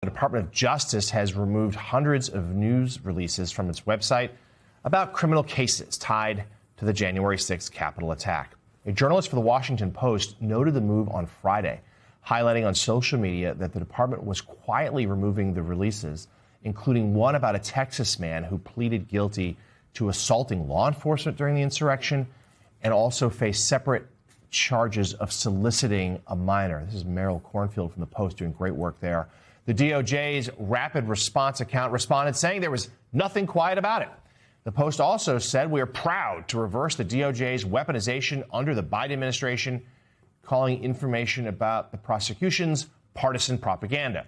The Department of Justice has removed hundreds of news releases from its website about criminal cases tied to the January 6th Capitol attack. A journalist for the Washington Post noted the move on Friday, highlighting on social media that the department was quietly removing the releases, including one about a Texas man who pleaded guilty to assaulting law enforcement during the insurrection and also faced separate charges of soliciting a minor. This is Meryl Cornfield from the Post doing great work there. The DOJ's rapid response account responded saying there was nothing quiet about it. The Post also said, we are proud to reverse the DOJ's weaponization under the Biden administration, calling information about the prosecution's partisan propaganda.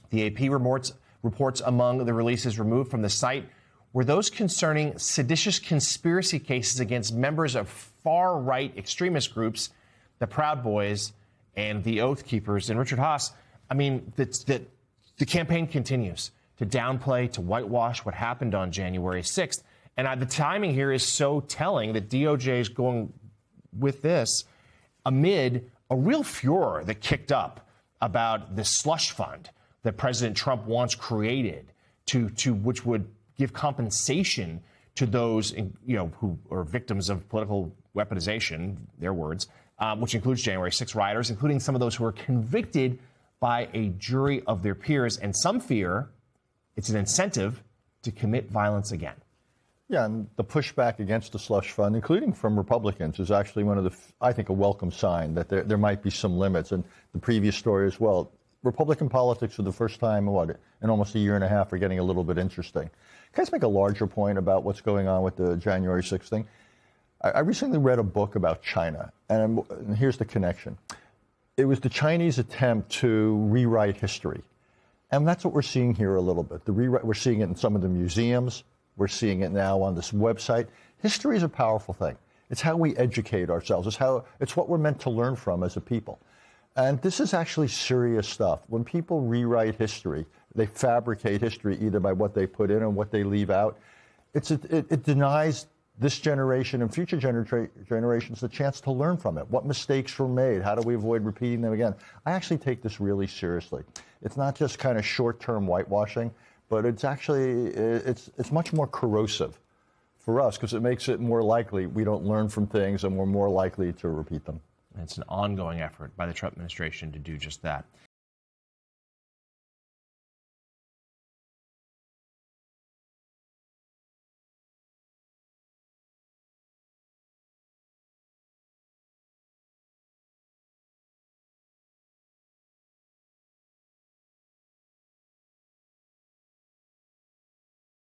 The AP reports among the releases removed from the site were those concerning seditious conspiracy cases against members of far-right extremist groups, the Proud Boys and the Oath Keepers. And Richard Haass, I mean, the campaign continues to downplay, to whitewash what happened on January 6th. And the timing here is so telling that DOJ is going with this amid a real furor that kicked up about the slush fund that President Trump wants created to which would give compensation to those, who are victims of political weaponization, their words, which includes January 6 rioters, including some of those who are convicted by a jury of their peers, and some fear it's an incentive to commit violence again. Yeah, and the pushback against the slush fund, including from Republicans, is actually one of the, I think, a welcome sign that there might be some limits. And the previous story as well, Republican politics for the first time, in almost a year and a half, are getting a little bit interesting. Can I just make a larger point about what's going on with the January 6th thing? I recently read a book about China, and here's the connection. It was the Chinese attempt to rewrite history. And that's what we're seeing here a little bit. We're seeing it in some of the museums. We're seeing it now on this website. History is a powerful thing. It's how we educate ourselves. It's what we're meant to learn from as a people. And this is actually serious stuff. When people rewrite history, they fabricate history either by what they put in or what they leave out. It denies this generation and future generations the chance to learn from it. What mistakes were made? How do we avoid repeating them again? I actually take this really seriously. It's not just kind of short-term whitewashing, but it's actually, it's much more corrosive for us because it makes it more likely we don't learn from things and we're more likely to repeat them. It's an ongoing effort by the Trump administration to do just that.